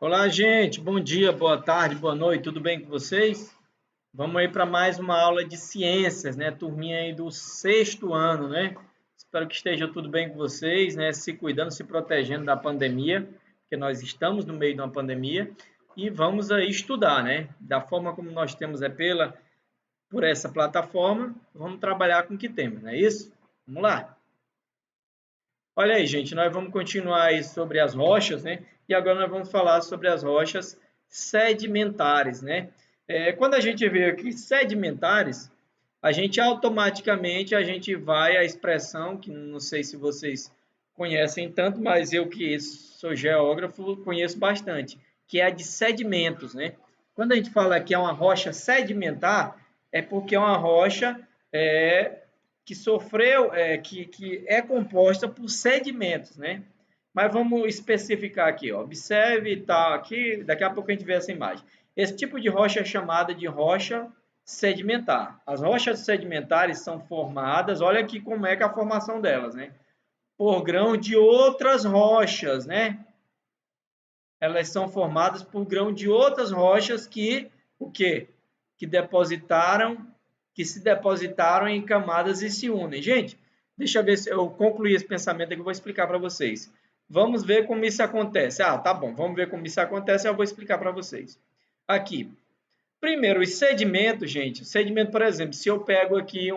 Olá, gente. Bom dia, boa tarde, boa noite. Tudo bem com vocês? Vamos aí para mais uma aula de ciências, né? Turminha aí do sexto ano, né? Espero que esteja tudo bem com vocês, né? Se cuidando, se protegendo da pandemia, porque nós estamos no meio de uma pandemia e vamos aí estudar, né? Da forma como nós temos por essa plataforma, vamos trabalhar com o que temos, não é isso? Vamos lá. Olha aí, gente, nós vamos continuar aí sobre as rochas, né? E agora nós vamos falar sobre as rochas sedimentares, né? Quando a gente vê aqui sedimentares, a gente automaticamente vai à expressão, que não sei se vocês conhecem tanto, mas eu que sou geógrafo conheço bastante, que é a de sedimentos, né? Quando a gente fala que é uma rocha sedimentar, é porque é uma rocha é, que sofreu, que é composta por sedimentos, né? Mas vamos especificar aqui, ó. Observe, tá aqui, daqui a pouco a gente vê essa imagem. Esse tipo de rocha é chamada de rocha sedimentar. As rochas sedimentares são formadas, olha aqui como é que é a formação delas, né? Por grão de outras rochas, né? Elas são formadas por grão de outras rochas que o quê? Que se depositaram em camadas e se unem. Gente, deixa eu ver se eu concluí esse pensamento que eu vou explicar para vocês. Vamos ver como isso acontece. Ah, tá bom, vamos ver como isso acontece, eu vou explicar para vocês. Aqui, primeiro, os sedimentos, gente. Sedimento, por exemplo, se eu pego aqui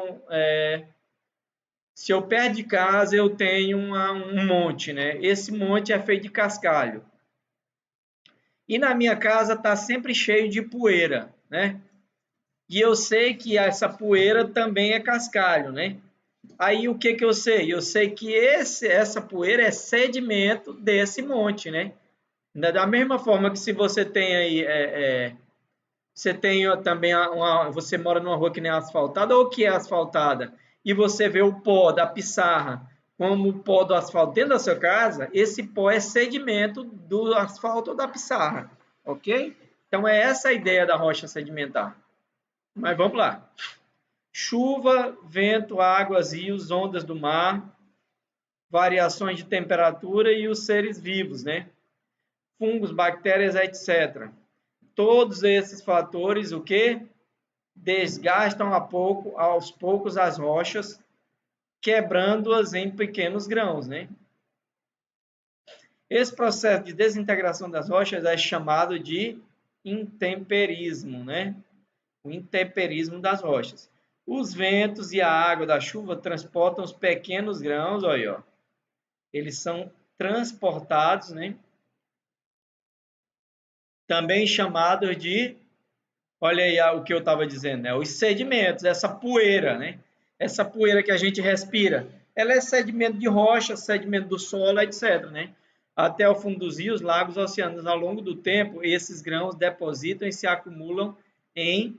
se eu perto de casa eu tenho um monte, né? Esse monte é feito de cascalho. E na minha casa está sempre cheio de poeira, né? E eu sei que essa poeira também é cascalho, né? Aí o que que eu sei? Eu sei que essa poeira é sedimento desse monte, né? Da mesma forma que se você tem aí, você tem também você mora numa rua que nem é asfaltada ou que é asfaltada, e você vê o pó da pissarra como o pó do asfalto dentro da sua casa, esse pó é sedimento do asfalto ou da pissarra, ok? Então é essa a ideia da rocha sedimentar. Mas vamos lá. Chuva, vento, águas, rios, ondas do mar, variações de temperatura e os seres vivos, né? Fungos, bactérias, etc. Todos esses fatores, o que? Desgastam aos poucos as rochas, quebrando-as em pequenos grãos, né? Esse processo de desintegração das rochas é chamado de intemperismo, né? O intemperismo das rochas. Os ventos e a água da chuva transportam os pequenos grãos, olha aí, ó. Eles são transportados, né? Também chamados de, olha aí o que eu estava dizendo, né? Os sedimentos, essa poeira, né? Essa poeira que a gente respira, ela é sedimento de rocha, sedimento do solo, etc, né? Até o fundo dos rios, lagos, oceanos. Ao longo do tempo, esses grãos depositam e se acumulam em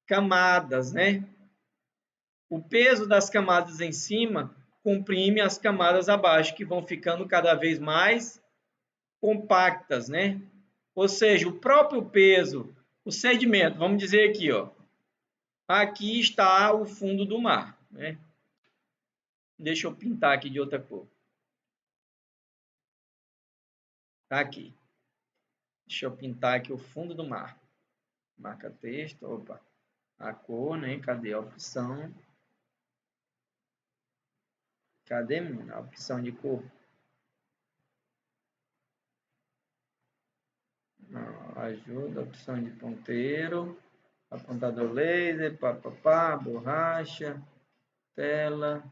camadas, né? O peso das camadas em cima comprime as camadas abaixo, que vão ficando cada vez mais compactas, né? Ou seja, o próprio peso, o sedimento, vamos dizer aqui, ó. Aqui está o fundo do mar, né? Deixa eu pintar aqui de outra cor. Tá aqui. Deixa eu pintar aqui o fundo do mar. Marca texto, opa. A cor, né? Cadê a opção? Cadê a opção de cor? Não, ajuda, opção de ponteiro, apontador laser, papapá, borracha, tela.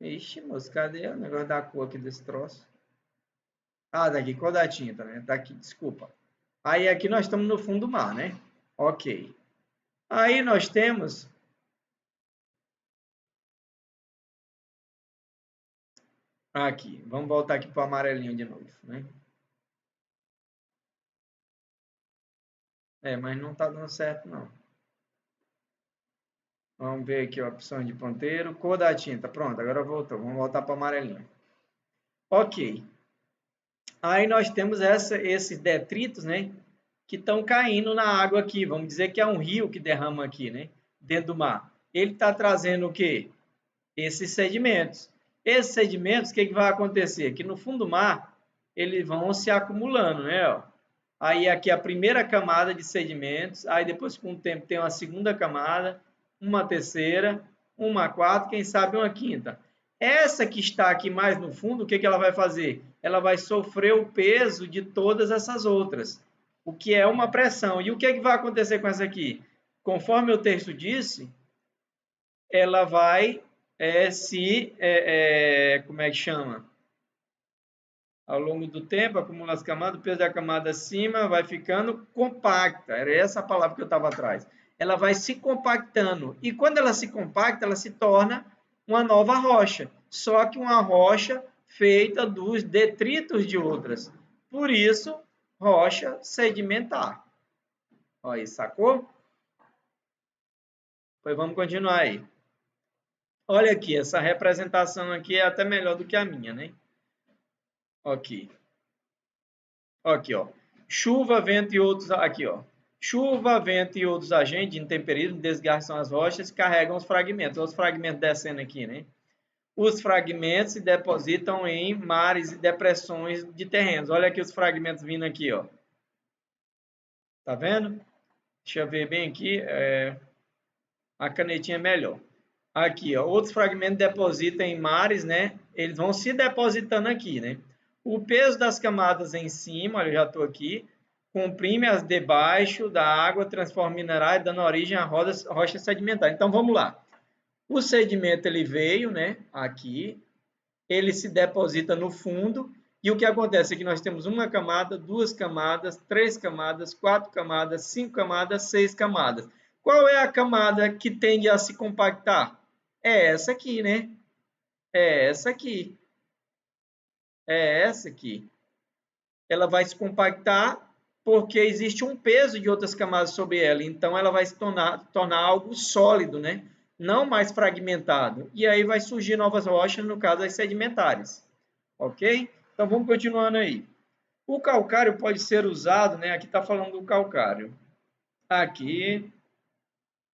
Ixi, moço, cadê o negócio da cor aqui desse troço? Ah, daqui, cor da tinta, né? Tá aqui, desculpa. Aí aqui nós estamos no fundo do mar, né? Ok. Aí nós temos aqui, vamos voltar aqui para o amarelinho de novo, né? Mas não está dando certo, não. Vamos ver aqui a opção de ponteiro, cor da tinta. Pronto, agora voltou. Vamos voltar para o amarelinho. Ok. Aí nós temos esses detritos, né? Que estão caindo na água aqui. Vamos dizer que é um rio que derrama aqui, né? Dentro do mar. Ele está trazendo o quê? Esses sedimentos. Esses sedimentos, o que vai acontecer? Que no fundo do mar eles vão se acumulando, né? Ó. Aí aqui a primeira camada de sedimentos, aí depois com o tempo tem uma segunda camada, uma terceira, uma quarta, quem sabe uma quinta. Essa que está aqui mais no fundo, o que ela vai fazer? Ela vai sofrer o peso de todas essas outras, o que é uma pressão. E o que vai acontecer com essa aqui? Conforme o texto disse, ela vai como é que chama? Ao longo do tempo, acumula as camadas, o peso da camada acima vai ficando compacta. Era essa a palavra que eu estava atrás. Ela vai se compactando. E quando ela se compacta, ela se torna uma nova rocha. Só que uma rocha feita dos detritos de outras. Por isso, rocha sedimentar. Olha aí, sacou? Pois vamos continuar aí. Olha aqui, essa representação aqui é até melhor do que a minha, né? Aqui. Aqui, ó. Chuva, vento e outros. Aqui, ó. Chuva, vento e outros agentes de intemperismo desgastam as rochas e carregam os fragmentos. Olha os fragmentos descendo aqui, né? Os fragmentos se depositam em mares e depressões de terrenos. Olha aqui os fragmentos vindo aqui, ó. Tá vendo? Deixa eu ver bem aqui. A canetinha é melhor. Aqui, ó. Outros fragmentos depositam em mares, né? Eles vão se depositando aqui, né? O peso das camadas em cima, olha, eu já estou aqui, comprime as debaixo da água, transforma minerais, dando origem a rocha sedimentar. Então, vamos lá. O sedimento, ele veio, né, aqui, ele se deposita no fundo, e o que acontece é que nós temos uma camada, duas camadas, três camadas, quatro camadas, cinco camadas, seis camadas. Qual é a camada que tende a se compactar? É essa aqui, né? É essa aqui. É essa aqui. Ela vai se compactar porque existe um peso de outras camadas sobre ela. Então, ela vai se tornar algo sólido, né? Não mais fragmentado. E aí vai surgir novas rochas, no caso, as sedimentares. Ok? Então, vamos continuando aí. O calcário pode ser usado, né? Aqui está falando do calcário. Aqui,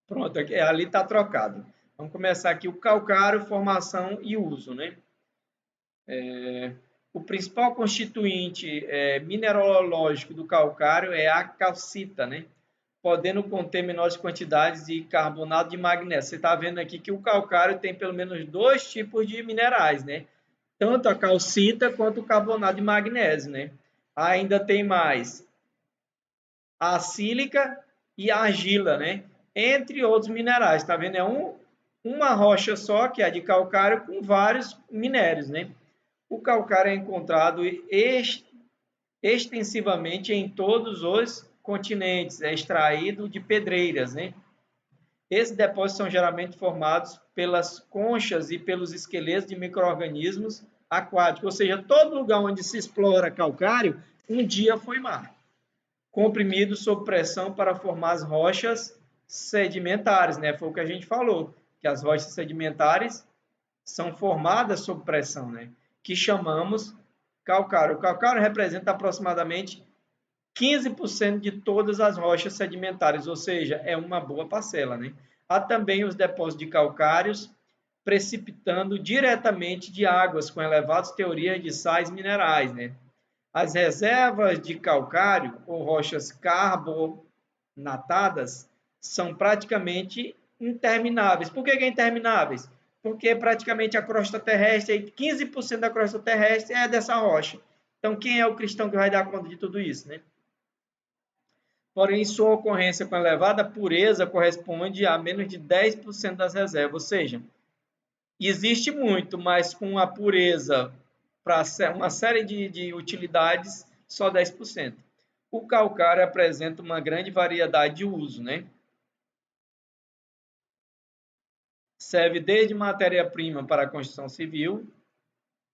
pronto, aqui, ali está trocado. Vamos começar aqui o calcário, formação e uso, né? O principal constituinte mineralógico do calcário é a calcita, né? Podendo conter menores quantidades de carbonato de magnésio. Você está vendo aqui que o calcário tem pelo menos dois tipos de minerais, né? Tanto a calcita quanto o carbonato de magnésio, né? Ainda tem mais a sílica e a argila, né? Entre outros minerais. Está vendo? É uma rocha só, que é a de calcário, com vários minérios, né? O calcário é encontrado extensivamente em todos os continentes, é extraído de pedreiras, né? Esses depósitos são geralmente formados pelas conchas e pelos esqueletos de micro-organismos aquáticos, ou seja, todo lugar onde se explora calcário, um dia foi mar, comprimido sob pressão para formar as rochas sedimentares, né? Foi o que a gente falou, que as rochas sedimentares são formadas sob pressão, né? Que chamamos calcário. O calcário representa aproximadamente 15% de todas as rochas sedimentares, ou seja, é uma boa parcela, né? Há também os depósitos de calcários precipitando diretamente de águas com elevadas teorias de sais minerais, né? As reservas de calcário ou rochas carbonatadas são praticamente intermináveis. Por que intermináveis? Porque praticamente a crosta terrestre, 15% da crosta terrestre é dessa rocha. Então, quem é o cristão que vai dar conta de tudo isso, né? Porém, sua ocorrência com elevada pureza corresponde a menos de 10% das reservas, ou seja, existe muito, mas com a pureza para uma série de utilidades, só 10%. O calcário apresenta uma grande variedade de uso, né? Serve desde matéria-prima para a construção civil,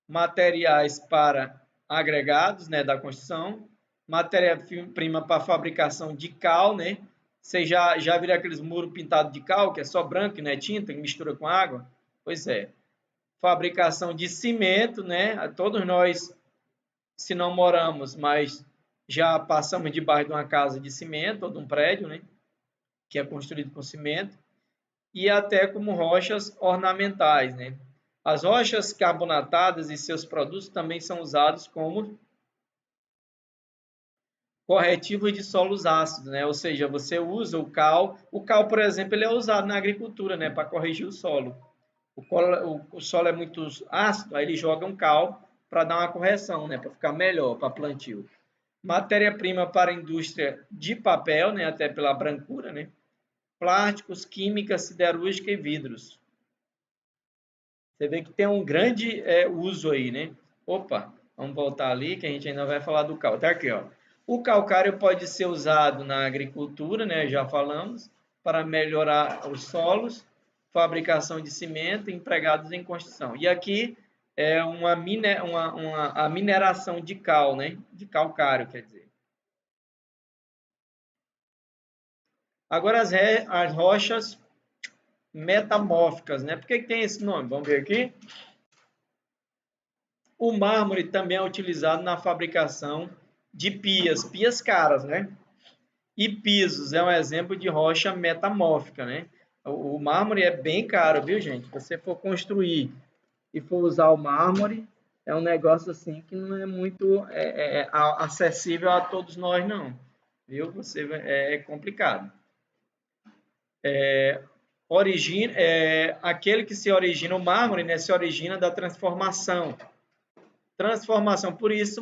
materiais para agregados, né, da construção, matéria-prima para a fabricação de cal, né? Você já viram aqueles muros pintados de cal, que é só branco, não é tinta, que mistura com água? Pois é. Fabricação de cimento, né? Todos nós, se não moramos, mas já passamos debaixo de uma casa de cimento ou de um prédio, né? Que é construído com cimento. E até como rochas ornamentais, né? As rochas carbonatadas e seus produtos também são usados como corretivos de solos ácidos, né? Ou seja, você usa o cal. O cal, por exemplo, ele é usado na agricultura, né? Para corrigir o solo. O solo é muito ácido, aí ele joga um cal para dar uma correção, né? Para ficar melhor para plantio. Matéria-prima para a indústria de papel, né? Até pela brancura, né? Plásticos, química, siderúrgica e vidros. Você vê que tem um grande uso aí, né? Opa, vamos voltar ali que a gente ainda vai falar do cal. Tá aqui, ó. O calcário pode ser usado na agricultura, né? Já falamos, para melhorar os solos, fabricação de cimento, empregados em construção. E aqui é a mineração de cal, né? De calcário, quer dizer. Agora as rochas metamórficas, né? Por que tem esse nome? Vamos ver aqui. O mármore também é utilizado na fabricação de pias caras, né? E pisos é um exemplo de rocha metamórfica, né? O mármore é bem caro, viu, gente? Se você for construir e for usar o mármore, é um negócio assim que não é muito acessível a todos nós, não. Viu? É complicado. Aquele que se origina, o mármore, né, se origina da transformação. Transformação, por isso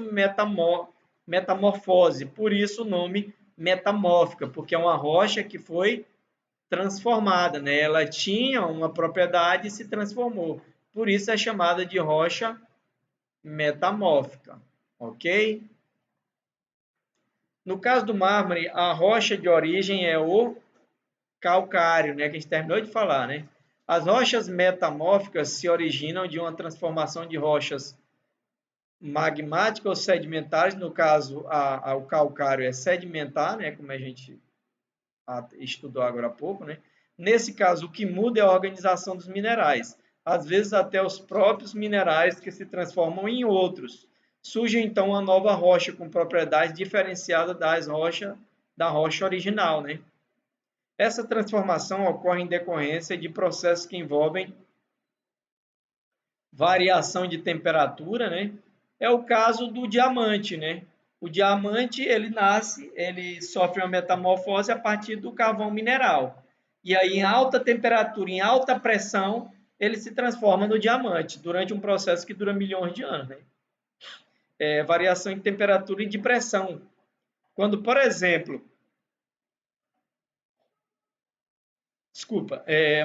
metamorfose, por isso o nome metamórfica, porque é uma rocha que foi transformada, né? Ela tinha uma propriedade e se transformou. Por isso é chamada de rocha metamórfica, ok? No caso do mármore, a rocha de origem é o calcário, né? Que a gente terminou de falar, né? As rochas metamórficas se originam de uma transformação de rochas magmáticas ou sedimentares, no caso, o calcário é sedimentar, né, como a gente estudou agora há pouco, né? Nesse caso, o que muda é a organização dos minerais, às vezes até os próprios minerais que se transformam em outros. Surge então uma nova rocha com propriedades diferenciadas da rocha original, né? Essa transformação ocorre em decorrência de processos que envolvem variação de temperatura, né? É o caso do diamante, né? O diamante, ele sofre uma metamorfose a partir do carvão mineral. E aí, em alta temperatura, em alta pressão, ele se transforma no diamante, durante um processo que dura milhões de anos, né? Variação de temperatura e de pressão. Quando, por exemplo,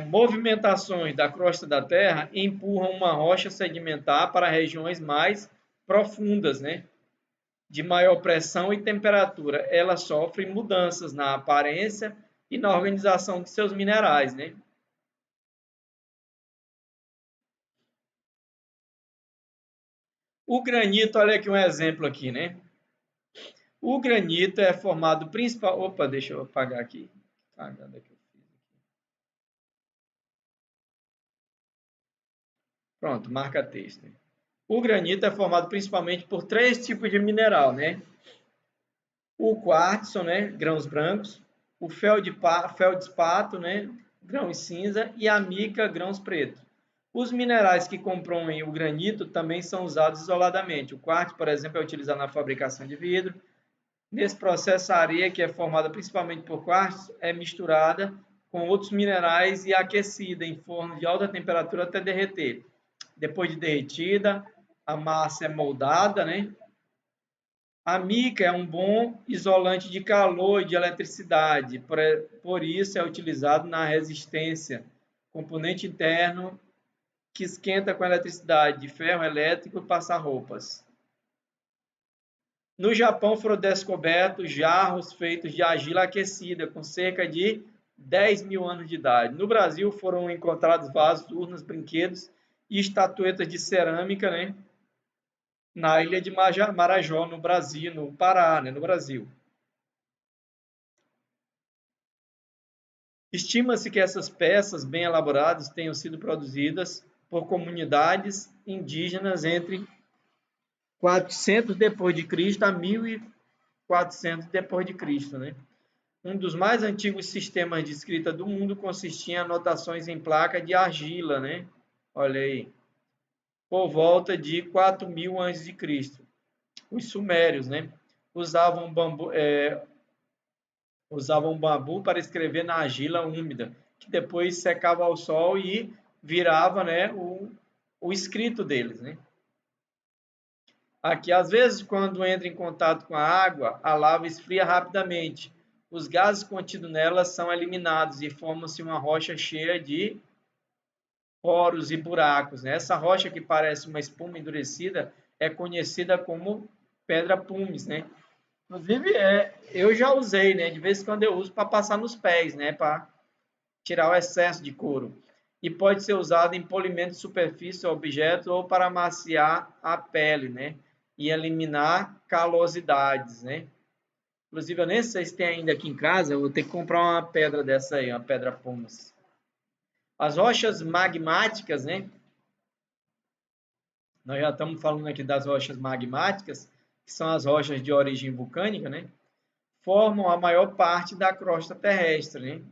movimentações da crosta da Terra empurram uma rocha sedimentar para regiões mais profundas, né? De maior pressão e temperatura. Ela sofre mudanças na aparência e na organização de seus minerais, né? O granito, olha aqui um exemplo aqui, né? O granito é formado principal. Opa, deixa eu apagar aqui. Cagada que eu fiz aqui. Pronto, marca texto. O granito é formado principalmente por três tipos de mineral, né? O quartzo, né? Grãos brancos. O feldspato, né? Grãos cinza. E a mica, grãos pretos. Os minerais que compõem o granito também são usados isoladamente. O quartzo, por exemplo, é utilizado na fabricação de vidro. Nesse processo, a areia, que é formada principalmente por quartzo, é misturada com outros minerais e aquecida em forno de alta temperatura até derreter. Depois de derretida, a massa é moldada, né? A mica é um bom isolante de calor e de eletricidade, por isso é utilizado na resistência, componente interno que esquenta com eletricidade de ferro elétrico e passar-roupas. No Japão foram descobertos jarros feitos de argila aquecida, com cerca de 10 mil anos de idade. No Brasil foram encontrados vasos, urnas, brinquedos e estatuetas de cerâmica, né? Na ilha de Marajó, no Brasil, no Pará, né? No Brasil. Estima-se que essas peças bem elaboradas tenham sido produzidas por comunidades indígenas entre 400 depois de Cristo a 1400 depois de Cristo, né? Um dos mais antigos sistemas de escrita do mundo consistia em anotações em placa de argila, né? Olha aí, por volta de 4000 a.C. Os sumérios, né? usavam bambu para escrever na argila úmida, que depois secava ao sol e virava, né, o escrito deles, né? Aqui, às vezes, quando entra em contato com a água, a lava esfria rapidamente. Os gases contidos nela são eliminados e forma-se uma rocha cheia de poros e buracos, né? Essa rocha que parece uma espuma endurecida é conhecida como pedra pumice, né? Inclusive, eu já usei, né? De vez em quando eu uso para passar nos pés, né? Para tirar o excesso de couro. E pode ser usado em polimento de superfície ou objeto ou para amaciar a pele, né? E eliminar calosidades, né? Inclusive, eu nem sei se tem ainda aqui em casa, eu vou ter que comprar uma pedra dessa aí, uma pedra pumice. As rochas magmáticas, né? Nós já estamos falando aqui das rochas magmáticas, que são as rochas de origem vulcânica, né? Formam a maior parte da crosta terrestre, né?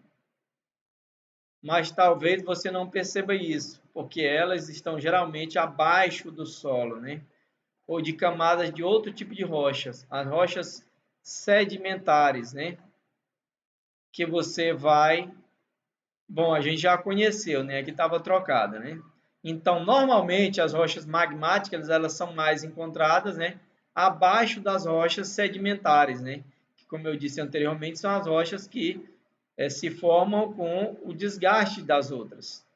Mas talvez você não perceba isso, porque elas estão geralmente abaixo do solo, né? Ou de camadas de outro tipo de rochas, as rochas sedimentares, né? Que você vai... Bom, a gente já conheceu, né? Aqui estava trocada, né? Então, normalmente, as rochas magmáticas, elas são mais encontradas, né? Abaixo das rochas sedimentares, né? Que, como eu disse anteriormente, são as rochas que se formam com o desgaste das outras.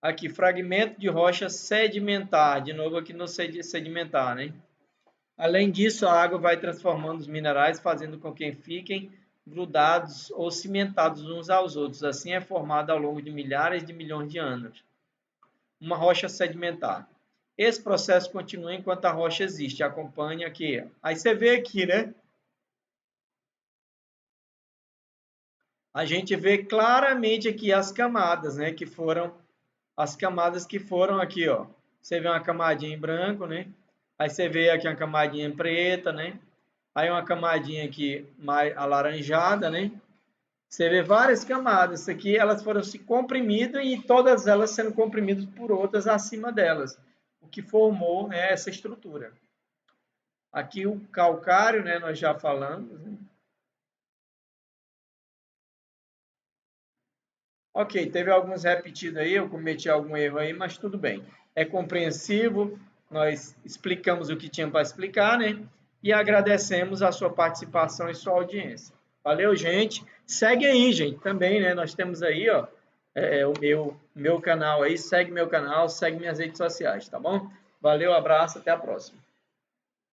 Aqui, fragmento de rocha sedimentar, de novo aqui no sedimentar, né? Além disso, a água vai transformando os minerais, fazendo com que fiquem grudados ou cimentados uns aos outros. Assim é formada ao longo de milhares de milhões de anos uma rocha sedimentar. Esse processo continua enquanto a rocha existe. Acompanha aqui. Aí você vê aqui, né? A gente vê claramente aqui as camadas, né? Que foram as camadas que foram aqui, ó. Você vê uma camadinha em branco, né? Aí você vê aqui uma camadinha em preta, né? Aí uma camadinha aqui mais alaranjada, né? Você vê várias camadas. Isso aqui, elas foram se comprimindo e todas elas sendo comprimidas por outras acima delas, o que formou, né, essa estrutura. Aqui o calcário, né, nós já falamos, né? Ok, teve alguns repetidos aí, eu cometi algum erro aí, mas tudo bem. É compreensivo, nós explicamos o que tinha para explicar, né? E agradecemos a sua participação e sua audiência. Valeu, gente. Segue aí, gente, também, né? Nós temos aí, ó, o meu canal aí, segue meu canal, segue minhas redes sociais, tá bom? Valeu, abraço, até a próxima.